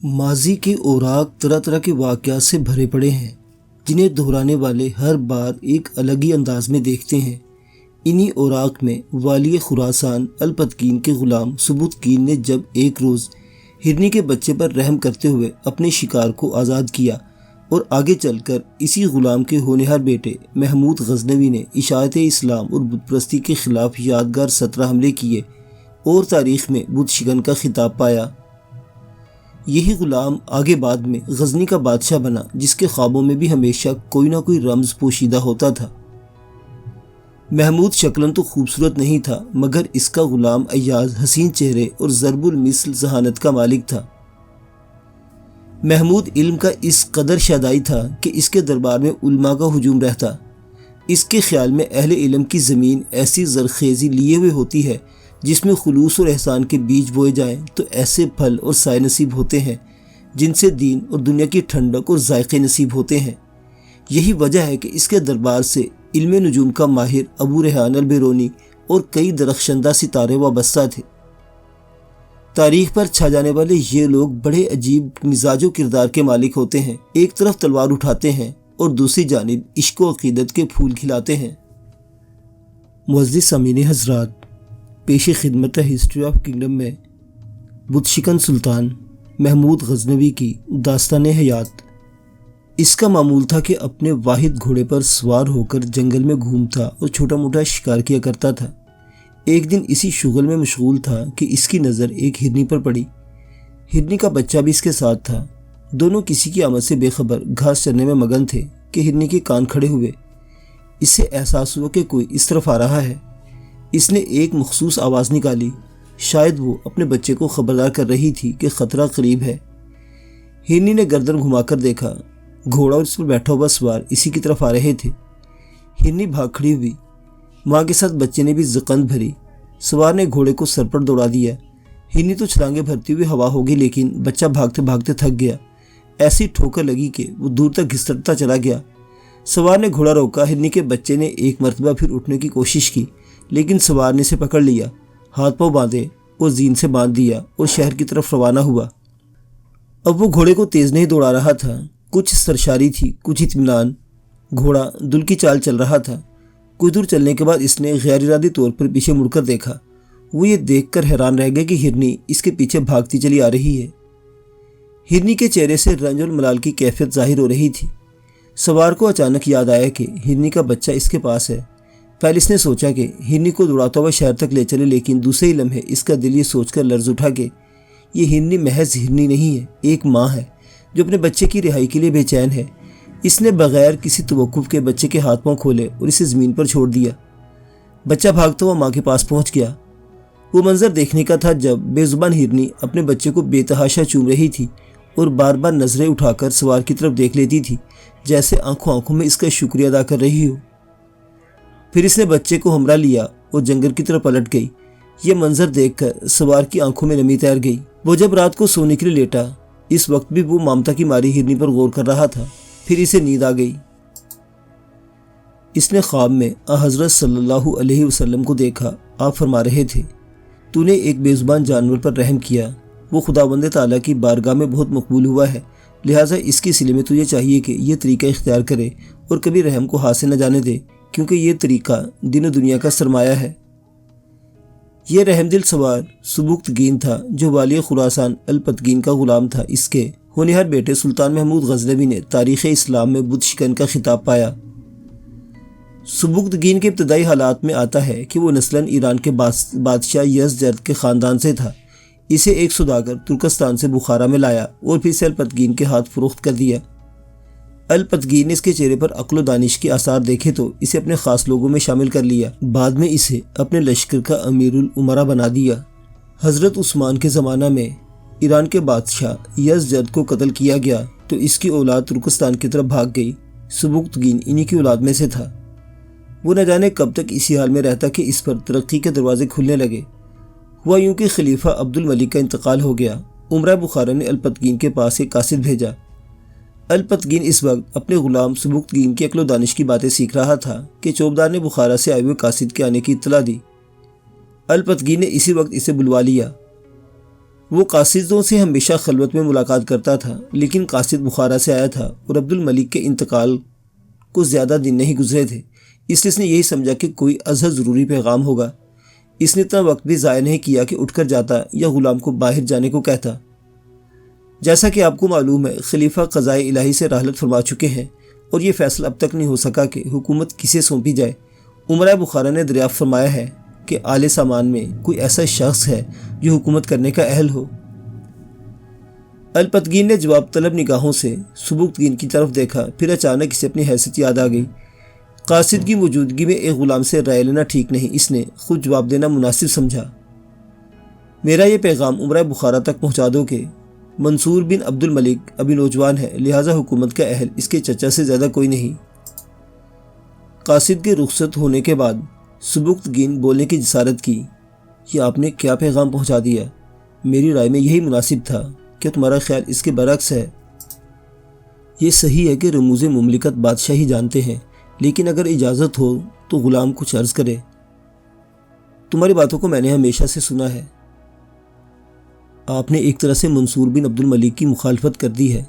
ماضی کے اوراق طرح طرح کے واقعات سے بھرے پڑے ہیں جنہیں دہرانے والے ہر بار ایک الگ ہی انداز میں دیکھتے ہیں۔ انہی اوراق میں والی خراسان الپتکین کے غلام سبکتگین نے جب ایک روز ہرنی کے بچے پر رحم کرتے ہوئے اپنے شکار کو آزاد کیا اور آگے چل کر اسی غلام کے ہونہار بیٹے محمود غزنوی نے اشاعت اسلام اور بت پرستی کے خلاف یادگار 17 حملے کیے اور تاریخ میں بت شکن کا خطاب پایا۔ یہی غلام آگے بعد میں غزنی کا بادشاہ بنا، جس کے خوابوں میں بھی ہمیشہ کوئی نہ کوئی رمز پوشیدہ ہوتا تھا۔ محمود شکلاً تو خوبصورت نہیں تھا، مگر اس کا غلام ایاز حسین چہرے اور ضرب المثل ذہانت کا مالک تھا۔ محمود علم کا اس قدر شیدائی تھا کہ اس کے دربار میں علماء کا ہجوم رہتا۔ اس کے خیال میں اہل علم کی زمین ایسی زرخیزی لیے ہوئے ہوتی ہے جس میں خلوص اور احسان کے بیج بوئے جائیں تو ایسے پھل اور سائے نصیب ہوتے ہیں جن سے دین اور دنیا کی ٹھنڈک اور ذائقے نصیب ہوتے ہیں۔ یہی وجہ ہے کہ اس کے دربار سے علم نجوم کا ماہر ابو ریحان البیرونی اور کئی درخشندہ ستارے وابستہ تھے۔ تاریخ پر چھا جانے والے یہ لوگ بڑے عجیب مزاج و کردار کے مالک ہوتے ہیں۔ ایک طرف تلوار اٹھاتے ہیں اور دوسری جانب عشق و عقیدت کے پھول کھلاتے ہیں۔ معزز سامعین حضرات، پیش خدمت ہسٹری آف کنگڈم میں بت شکن سلطان محمود غزنوی کی داستان حیات۔ اس کا معمول تھا کہ اپنے واحد گھوڑے پر سوار ہو کر جنگل میں گھومتا اور چھوٹا موٹا شکار کیا کرتا تھا۔ ایک دن اسی شغل میں مشغول تھا کہ اس کی نظر ایک ہرنی پر پڑی۔ ہرنی کا بچہ بھی اس کے ساتھ تھا۔ دونوں کسی کی آمد سے بے خبر گھاس چرنے میں مگن تھے کہ ہرنی کے کان کھڑے ہوئے۔ اس سے احساس ہوا کہ کوئی اس طرف آ رہا ہے۔ اس نے ایک مخصوص آواز نکالی، شاید وہ اپنے بچے کو خبردار کر رہی تھی کہ خطرہ قریب ہے۔ ہرنی نے گردن گھما کر دیکھا، گھوڑا اور اس پر بیٹھا ہوا سوار اسی کی طرف آ رہے تھے۔ ہرنی بھاگ کھڑی ہوئی، ماں کے ساتھ بچے نے بھی زکند بھری۔ سوار نے گھوڑے کو سر پر دوڑا دیا۔ ہرنی تو چھلانگیں بھرتی ہوئی ہوا ہوگی، لیکن بچہ بھاگتے بھاگتے تھک گیا۔ ایسی ٹھوکر لگی کہ وہ دور تک گھسٹتا چلا گیا۔ سوار نے گھوڑا روکا۔ ہرنی کے بچے نے ایک مرتبہ پھر اٹھنے کی کوشش کی، لیکن سوار نے اسے پکڑ لیا، ہاتھ پاؤں باندھے اور زین سے باندھ دیا اور شہر کی طرف روانہ ہوا۔ اب وہ گھوڑے کو تیز نہیں دوڑا رہا تھا، کچھ سرشاری تھی، کچھ اطمینان۔ گھوڑا دل کی چال چل رہا تھا۔ کچھ دور چلنے کے بعد اس نے غیر ارادی طور پر پیچھے مڑ کر دیکھا۔ وہ یہ دیکھ کر حیران رہ گیا کہ ہرنی اس کے پیچھے بھاگتی چلی آ رہی ہے۔ ہرنی کے چہرے سے رنج اور ملال کی کیفیت ظاہر ہو رہی تھی۔ سوار کو اچانک یاد آیا کہ ہرنی کا بچہ اس کے پاس ہے۔ پہلے اس نے سوچا کہ ہرنی کو دوڑاتا ہوا شہر تک لے چلے، لیکن دوسرے ہی لمحے اس کا دل یہ سوچ کر لرز اٹھا کہ یہ ہرنی محض ہرنی نہیں ہے، ایک ماں ہے جو اپنے بچے کی رہائی کے لیے بے چین ہے۔ اس نے بغیر کسی توقف کے بچے کے ہاتھ پاؤں کھولے اور اسے زمین پر چھوڑ دیا۔ بچہ بھاگتا ہوا ماں کے پاس پہنچ گیا۔ وہ منظر دیکھنے کا تھا جب بے زبان ہرنی اپنے بچے کو بے تحاشا چوم رہی تھی اور بار بار نظریں اٹھا کر سوار کی طرف دیکھ لیتی تھی، جیسے آنکھوں میں اس کا شکریہ ادا کر رہی ہو۔ پھر اس نے بچے کو ہمراہ لیا اور جنگل کی طرف پلٹ گئی۔ یہ منظر دیکھ کر سوار کی آنکھوں میں نمی تیر گئی۔ وہ جب رات کو سونے کے لیے لیٹا، اس وقت بھی وہ ممتا کی ماری ہرنی پر غور کر رہا تھا۔ پھر اسے نیند آ گئی۔ اس نے خواب میں حضرت صلی اللہ علیہ وسلم کو دیکھا۔ آپ فرما رہے تھے، تو نے ایک بے زبان جانور پر رحم کیا، وہ خداوند تعالیٰ کی بارگاہ میں بہت مقبول ہوا ہے، لہٰذا اس کے سلے میں تجھے چاہیے کہ یہ طریقہ اختیار کرے اور کبھی رحم کو ہاتھ سے نہ جانے دے، کیونکہ یہ طریقہ دین و دنیا کا سرمایہ ہے۔ یہ رحم دل سوار سبکتگین تھا جو والی خراسان الپتکین کا غلام تھا۔ اس کے ہونہار بیٹے سلطان محمود غزنوی نے تاریخ اسلام میں بت شکن کا خطاب پایا۔ سبکتگین کے ابتدائی حالات میں آتا ہے کہ وہ نسلاً ایران کے بادشاہ یزدجرد کے خاندان سے تھا۔ اسے ایک سوداگر ترکستان سے بخارا میں لایا اور پھر سے الپتکین کے ہاتھ فروخت کر دیا۔ الپتکین نے اس کے چہرے پر عقل و دانش کے آثار دیکھے تو اسے اپنے خاص لوگوں میں شامل کر لیا۔ بعد میں اسے اپنے لشکر کا امیر الامراء بنا دیا۔ حضرت عثمان کے زمانہ میں ایران کے بادشاہ یزدجرد کو قتل کیا گیا تو اس کی اولاد ترکستان کی طرف بھاگ گئی۔ سبکتگین انہی کی اولاد میں سے تھا۔ وہ نہ جانے کب تک اسی حال میں رہتا کہ اس پر ترقی کے دروازے کھلنے لگے۔ ہوا یوں کہ خلیفہ عبد الملک کا انتقال ہو گیا۔ امراء بخارا نے الپتکین کے پاس ایک قاصد بھیجا۔ الپتکین اس وقت اپنے غلام سبکتگین کی عقل و دانش کی باتیں سیکھ رہا تھا کہ چوبدار نے بخارا سے آئے ہوئے قاصد کے آنے کی اطلاع دی۔ الپتکین نے اسی وقت اسے بلوا لیا۔ وہ قاصدوں سے ہمیشہ خلوت میں ملاقات کرتا تھا، لیکن قاصد بخارا سے آیا تھا اور عبد الملک کے انتقال کو زیادہ دن نہیں گزرے تھے، اس لیے اس نے یہی سمجھا کہ کوئی ازحد ضروری پیغام ہوگا۔ اس نے اتنا وقت بھی ضائع نہیں کیا کہ اٹھ کر جاتا یا غلام کو باہر جانے کو کہتا۔ جیسا کہ آپ کو معلوم ہے، خلیفہ قضائے الہی سے رحلت فرما چکے ہیں اور یہ فیصلہ اب تک نہیں ہو سکا کہ حکومت کسے سونپی جائے۔ امراء بخارا نے دریافت فرمایا ہے کہ آل سامان میں کوئی ایسا شخص ہے جو حکومت کرنے کا اہل ہو۔ الپتگین نے جواب طلب نگاہوں سے سبکتگین کی طرف دیکھا، پھر اچانک اسے اپنی حیثیت یاد آ گئی۔ قاصد کی موجودگی میں ایک غلام سے رائے لینا ٹھیک نہیں، اس نے خود جواب دینا مناسب سمجھا۔ میرا یہ پیغام امراء بخارا تک پہنچا دو کہ منصور بن عبد الملک ابھی نوجوان ہے، لہٰذا حکومت کا اہل اس کے چچا سے زیادہ کوئی نہیں۔ قاصد کے رخصت ہونے کے بعد سبکتگین بولنے کی جسارت کی، یہ آپ نے کیا پیغام پہنچا دیا؟ میری رائے میں یہی مناسب تھا، کیا تمہارا خیال اس کے برعکس ہے؟ یہ صحیح ہے کہ رموز مملکت بادشاہ ہی جانتے ہیں، لیکن اگر اجازت ہو تو غلام کچھ عرض کرے۔ تمہاری باتوں کو میں نے ہمیشہ سے سنا ہے۔ آپ نے ایک طرح سے منصور بن عبد الملک کی مخالفت کر دی ہے۔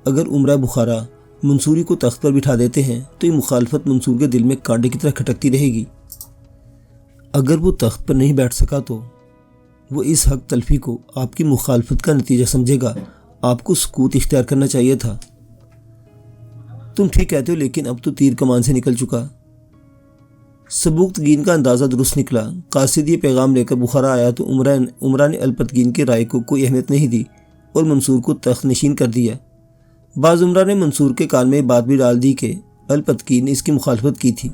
اگر امراء بخارا منصوری کو تخت پر بٹھا دیتے ہیں تو یہ مخالفت منصور کے دل میں کانٹے کی طرح کھٹکتی رہے گی۔ اگر وہ تخت پر نہیں بیٹھ سکا تو وہ اس حق تلفی کو آپ کی مخالفت کا نتیجہ سمجھے گا۔ آپ کو سکوت اختیار کرنا چاہیے تھا۔ تم ٹھیک کہتے ہو، لیکن اب تو تیر کمان سے نکل چکا۔ سبکتگین کا اندازہ درست نکلا۔ قاصد یہ پیغام لے کر بخارا آیا تو امراء نے الپتگین کی رائے کو کوئی اہمیت نہیں دی اور منصور کو تخت نشین کر دیا۔ بعض امراء نے منصور کے کان میں بات بھی ڈال دی کہ الپتگین نے اس کی مخالفت کی تھی۔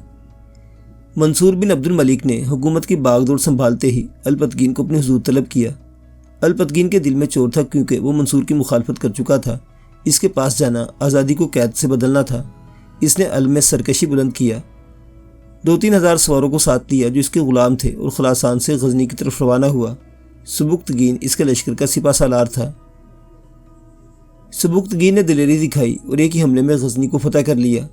منصور بن عبد الملک نے حکومت کی باغ دوڑ سنبھالتے ہی الپتگین کو اپنے حضور طلب کیا۔ الپتگین کے دل میں چور تھا، کیونکہ وہ منصور کی مخالفت کر چکا تھا۔ اس کے پاس جانا آزادی کو قید سے بدلنا تھا۔ اس نے علم میں سرکشی بلند کیا، 2-3 ہزار سواروں کو ساتھ لیا جو اس کے غلام تھے، اور خراسان سے غزنی کی طرف روانہ ہوا۔ سبکتگین اس کے لشکر کا سپہ سالار تھا۔ سبکتگین نے دلیری دکھائی اور ایک ہی حملے میں غزنی کو فتح کر لیا۔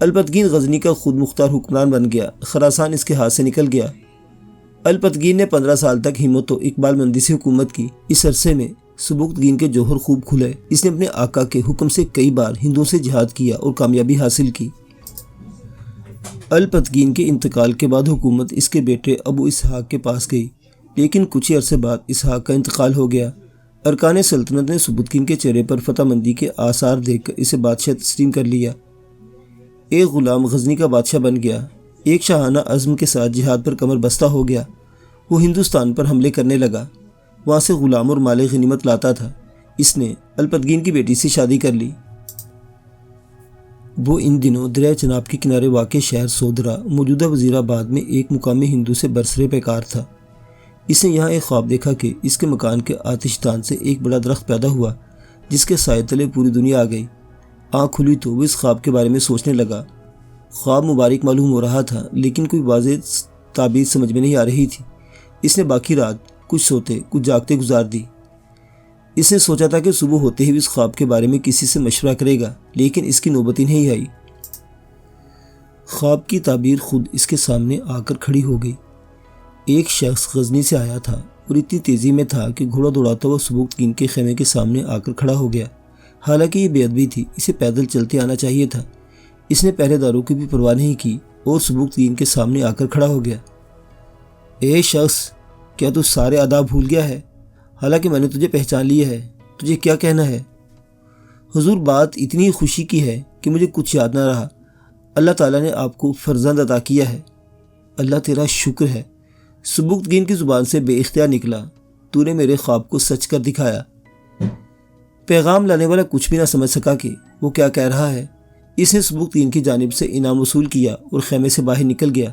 الپتگین غزنی کا خود مختار حکمران بن گیا، خراسان اس کے ہاتھ سے نکل گیا۔ الپتگین نے 15 سال تک ہمت و اقبال مندی سے حکومت کی۔ اس عرصے میں سبکتگین کے جوہر خوب کھلے۔ اس نے اپنے آقا کے حکم سے کئی بار ہندوؤں سے جہاد کیا اور کامیابی حاصل کی۔ الپتگین کے انتقال کے بعد حکومت اس کے بیٹے ابو اسحاق کے پاس گئی، لیکن کچھ عرصے بعد اسحاق کا انتقال ہو گیا۔ ارکان سلطنت نے سبکتگین کے چہرے پر فتح مندی کے آثار دیکھ کر اسے بادشاہ تسلیم کر لیا۔ ایک غلام غزنی کا بادشاہ بن گیا، ایک شاہانہ عزم کے ساتھ جہاد پر کمر بستہ ہو گیا۔ وہ ہندوستان پر حملے کرنے لگا، وہاں سے غلام اور مال غنیمت لاتا تھا۔ اس نے الپتگین کی بیٹی سے شادی کر لی۔ وہ ان دنوں دریائے چناب کے کنارے واقع شہر سودرا، موجودہ وزیر آباد میں ایک مقامی ہندو سے برسر پیکار تھا۔ اس نے یہاں ایک خواب دیکھا کہ اس کے مکان کے آتش دان سے ایک بڑا درخت پیدا ہوا، جس کے سائے تلے پوری دنیا آ گئی۔ آنکھ کھلی تو وہ اس خواب کے بارے میں سوچنے لگا۔ خواب مبارک معلوم ہو رہا تھا، لیکن کوئی واضح تعبیر سمجھ میں نہیں آ رہی تھی۔ اس نے باقی رات کچھ سوتے کچھ جاگتے گزار دی۔ اس نے سوچا تھا کہ صبح ہوتے ہی اس خواب کے بارے میں کسی سے مشورہ کرے گا، لیکن اس کی نوبت ہی نہیں آئی۔ خواب کی تعبیر خود اس کے سامنے آ کر کھڑی ہو گئی۔ ایک شخص غزنی سے آیا تھا اور اتنی تیزی میں تھا کہ گھوڑا دوڑاتا ہوا سبکتگین کے خیمے کے سامنے آ کر کھڑا ہو گیا۔ حالانکہ یہ بے ادبی تھی، اسے پیدل چلتے آنا چاہیے تھا۔ اس نے پہرے داروں کی بھی پرواہ نہیں کی اور سبکتگین کے سامنے آ کر کھڑا ہو گیا۔ اے شخص، کیا تو سارے آداب بھول گیا ہے؟ حالانکہ میں نے تجھے پہچان لیا ہے، تجھے کیا کہنا ہے؟ حضور، بات اتنی خوشی کی ہے کہ مجھے کچھ یاد نہ رہا۔ اللہ تعالیٰ نے آپ کو فرزند عطا کیا ہے۔ اللہ تیرا شکر ہے۔ سبکتگین کی زبان سے بے اختیار نکلا، تو نے میرے خواب کو سچ کر دکھایا۔ پیغام لانے والا کچھ بھی نہ سمجھ سکا کہ وہ کیا کہہ رہا ہے۔ اس نے سبکتگین کی جانب سے انعام وصول کیا اور خیمے سے باہر نکل گیا۔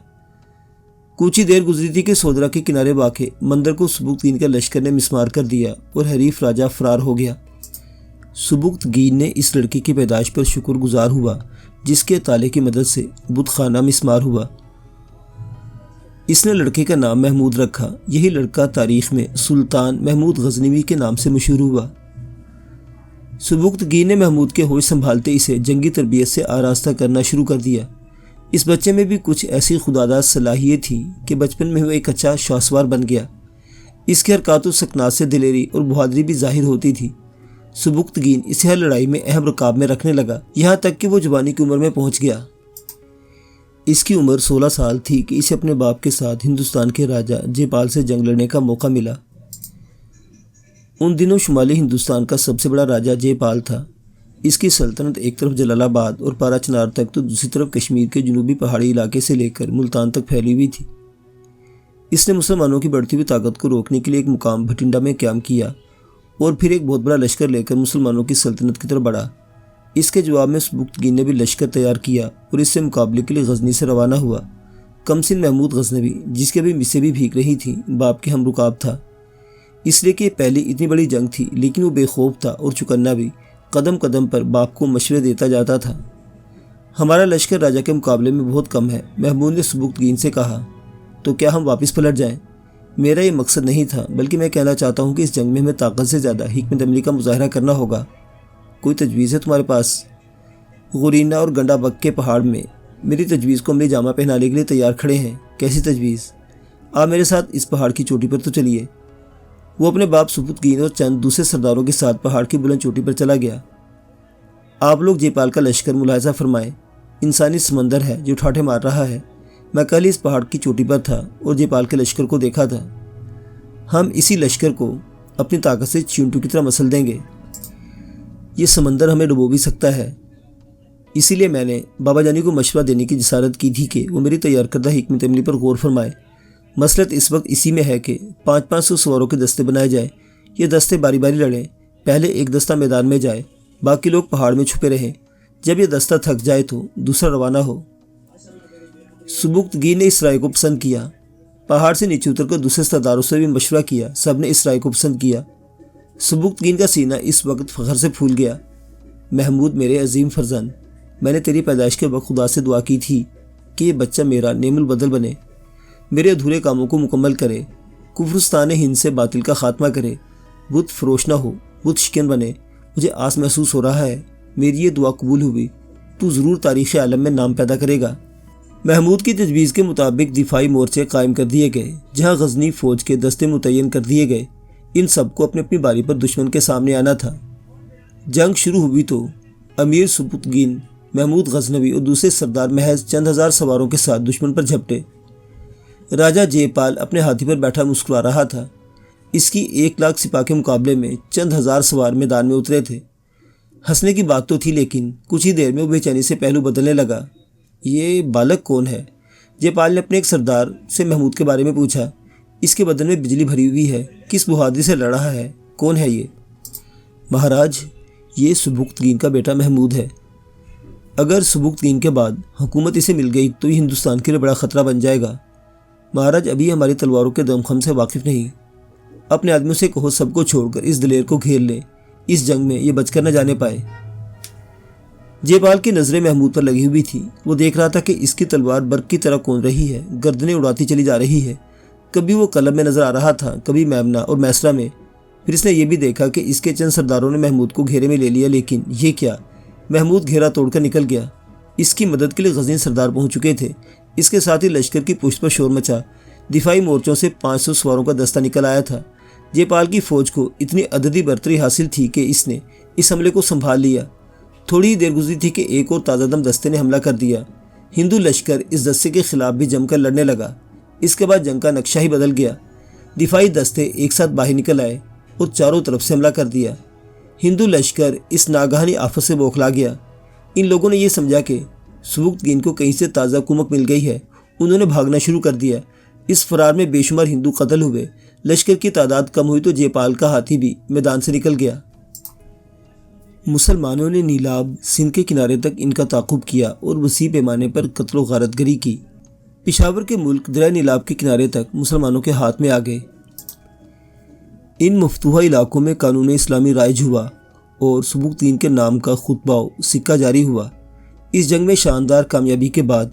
کچھ ہی دیر گزری تھی کہ سودرا کے کنارے واقع مندر کو سبکتگین کا لشکر نے مسمار کر دیا اور حریف راجہ فرار ہو گیا۔ سبکتگین نے اس لڑکی کی پیدائش پر شکر گزار ہوا جس کے تالے کی مدد سے بت خانہ مسمار ہوا۔ اس نے لڑکے کا نام محمود رکھا۔ یہی لڑکا تاریخ میں سلطان محمود غزنوی کے نام سے مشہور ہوا۔ سبکتگین نے محمود کے ہوش سنبھالتے اسے جنگی تربیت سے آراستہ کرنا شروع کر دیا۔ اس بچے میں بھی کچھ ایسی خداداد صلاحیت تھی کہ بچپن میں وہ ایک اچھا شاہسوار بن گیا۔ اس کی حرکات و سکنات سے دلیری اور بہادری بھی ظاہر ہوتی تھی۔ سبکتگین اسے ہر لڑائی میں اہم رکاب میں رکھنے لگا، یہاں تک کہ وہ جوانی کی عمر میں پہنچ گیا۔ اس کی عمر 16 سال تھی کہ اسے اپنے باپ کے ساتھ ہندوستان کے راجہ جے پال سے جنگ لڑنے کا موقع ملا۔ ان دنوں شمالی ہندوستان کا سب سے بڑا راجہ جے پال تھا۔ اس کی سلطنت ایک طرف جلال آباد اور پارا چنار تک تو دوسری طرف کشمیر کے جنوبی پہاڑی علاقے سے لے کر ملتان تک پھیلی ہوئی تھی۔ اس نے مسلمانوں کی بڑھتی ہوئی طاقت کو روکنے کے لیے ایک مقام بھٹنڈا میں قیام کیا اور پھر ایک بہت بڑا لشکر لے کر مسلمانوں کی سلطنت کی طرف بڑھا۔ اس کے جواب میں سبکتگین نے بھی لشکر تیار کیا اور اس سے مقابلے کے لیے غزنی سے روانہ ہوا۔ کمسن محمود غزنوی، جس کی ابھی مسیں بھی بھیگ رہی تھیں، باپ کے ہم رکاب تھا، اس لیے کہ یہ پہلی اتنی بڑی جنگ تھی، لیکن وہ بے خوف تھا اور چکنا بھی، قدم قدم پر باپ کو مشورے دیتا جاتا تھا۔ ہمارا لشکر راجہ کے مقابلے میں بہت کم ہے، محمود نے سبکتگین سے کہا، تو کیا ہم واپس پلٹ جائیں؟ میرا یہ مقصد نہیں تھا، بلکہ میں کہنا چاہتا ہوں کہ اس جنگ میں ہمیں طاقت سے زیادہ حکمت عملی کا مظاہرہ کرنا ہوگا۔ کوئی تجویز ہے تمہارے پاس؟ غورینا اور گنڈا بک کے پہاڑ میں میری تجویز کو عملی جامہ پہنانے کے لیے تیار کھڑے ہیں۔ کیسی تجویز؟ آپ میرے ساتھ اس پہاڑ کی چوٹی پر تو چلیے۔ وہ اپنے باپ سبکتگین اور چند دوسرے سرداروں کے ساتھ پہاڑ کی بلند چوٹی پر چلا گیا۔ آپ لوگ جے پال کا لشکر ملاحظہ فرمائیں، انسانی سمندر ہے جو ٹھاٹھے مار رہا ہے۔ میں کل اس پہاڑ کی چوٹی پر تھا اور جے پال کے لشکر کو دیکھا تھا۔ ہم اسی لشکر کو اپنی طاقت سے چینٹو کی طرح مسل دیں گے۔ یہ سمندر ہمیں ڈبو بھی سکتا ہے۔ اسی لیے میں نے بابا جانی کو مشورہ دینے کی جسارت کی تھی کہ وہ میری تیار کردہ حکمت عملی پر غور فرمائے۔ مسئلہ اس وقت اسی میں ہے کہ 500 سواروں کے دستے بنائے جائیں۔ یہ دستے باری باری لڑیں، پہلے ایک دستہ میدان میں جائے، باقی لوگ پہاڑ میں چھپے رہیں، جب یہ دستہ تھک جائے تو دوسرا روانہ ہو۔ سبکتگین نے اس رائے کو پسند کیا۔ پہاڑ سے نیچے اتر کر دوسرے سرداروں سے بھی مشورہ کیا، سب نے اس رائے کو پسند کیا۔ سبکتگین کا سینہ اس وقت فخر سے پھول گیا۔ محمود میرے عظیم فرزند، میں نے تیری پیدائش کے وقت خدا سے دعا کی تھی کہ یہ بچہ میرا نعم البدل بنے، میرے ادھورے کاموں کو مکمل کرے، کفرستان ہند سے باطل کا خاتمہ کرے، بت فروش نہ ہو، بت شکن بنے۔ مجھے آس محسوس ہو رہا ہے میری یہ دعا قبول ہوئی، تو ضرور تاریخ عالم میں نام پیدا کرے گا۔ محمود کی تجویز کے مطابق دفاعی مورچے قائم کر دیے گئے، جہاں غزنی فوج کے دستے متعین کر دیے گئے۔ ان سب کو اپنی اپنی باری پر دشمن کے سامنے آنا تھا۔ جنگ شروع ہوئی تو امیر سبکتگین، محمود غزنوی اور دوسرے سردار محض چند ہزار سواروں کے ساتھ دشمن پر جھپٹے۔ راجہ جے پال اپنے ہاتھی پر بیٹھا مسکرا رہا تھا۔ اس کی 1 لاکھ سپاہ کے مقابلے میں چند ہزار سوار میدان میں اترے تھے۔ ہنسنے کی بات تو تھی، لیکن کچھ ہی دیر میں وہ بے چینی سے پہلو بدلنے لگا۔ یہ بالک کون ہے؟ جے پال نے اپنے ایک سردار سے محمود کے بارے میں پوچھا۔ اس کے بدن میں بجلی بھری ہوئی ہے، کس بہادری سے لڑ رہا ہے، کون ہے یہ؟ مہاراج، یہ سبکتگین کا بیٹا محمود ہے۔ اگر سبکتگین کے بعد حکومت اسے مل گئی تو یہ ہندوستان کے لیے بڑا خطرہ بن جائے گا۔ مہاراج ابھی ہماری تلواروں کے دمخم سے واقف نہیں، اپنے آدمیوں سے کہو سب کو چھوڑ کر اس دلیر کو گھیر لیں، اس جنگ میں یہ بچ کر نہ جانے پائے۔ جے پال کی نظریں محمود پر لگی ہوئی تھی۔ وہ دیکھ رہا تھا کہ اس کی تلوار برق کی طرح کون رہی ہے، گردنیں اڑاتی چلی جا رہی ہے۔ کبھی وہ قلب میں نظر آ رہا تھا، کبھی میمنہ اور میسرہ میں۔ پھر اس نے یہ بھی دیکھا کہ اس کے چند سرداروں نے محمود کو گھیرے میں لے لیا، لیکن یہ کیا، محمود گھیرا توڑ کر نکل گیا۔ اس کی مدد کے لیے غزنی سردار پہنچ چکے تھے۔ اس کے ساتھ ہی لشکر کی پشت پر شور مچا۔ دفاعی مورچوں سے 500 سواروں کا دستہ نکل آیا تھا۔ جے پال کی فوج کو اتنی عددی برتری حاصل تھی کہ اس نے اس حملے کو سنبھال لیا۔ تھوڑی ہی دیر گزری تھی کہ ایک اور تازہ دم دستے نے حملہ کر دیا۔ ہندو لشکر اس دستے کے خلاف بھی جم کر لڑنے لگا۔ اس کے بعد جنگ کا نقشہ ہی بدل گیا۔ دفاعی دستے ایک ساتھ باہر نکل آئے اور چاروں طرف سے حملہ کر دیا۔ ہندو لشکر اس ناگہانی آفت سے بوکھلا گیا۔ ان لوگوں نے یہ سمجھا کہ سبکتگین کو کہیں سے تازہ کمک مل گئی ہے۔ انہوں نے بھاگنا شروع کر دیا۔ اس فرار میں بے شمار ہندو قتل ہوئے۔ لشکر کی تعداد کم ہوئی تو جے پال کا ہاتھی بھی میدان سے نکل گیا۔ مسلمانوں نے نیلاب سندھ کے کنارے تک ان کا تعاقب کیا اور وسیع پیمانے پر قتل و غارت گری کی۔ پشاور کے ملک دریا نیلاب کے کنارے تک مسلمانوں کے ہاتھ میں آ گئے۔ ان مفتوحہ علاقوں میں قانون اسلامی رائج ہوا اور سبکتگین کے نام کا خطبہ و سکہ جاری ہوا۔ اس جنگ میں شاندار کامیابی کے بعد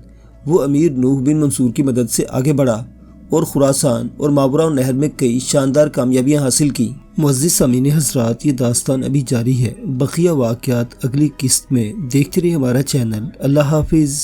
وہ امیر نوح بن منصور کی مدد سے آگے بڑھا اور خراسان اور ماورا النہر میں کئی شاندار کامیابیاں حاصل کی۔ معزز سامعین حضرات، یہ داستان ابھی جاری ہے، بقیہ واقعات اگلی قسط میں۔ دیکھتے رہیے ہمارا چینل۔ اللہ حافظ۔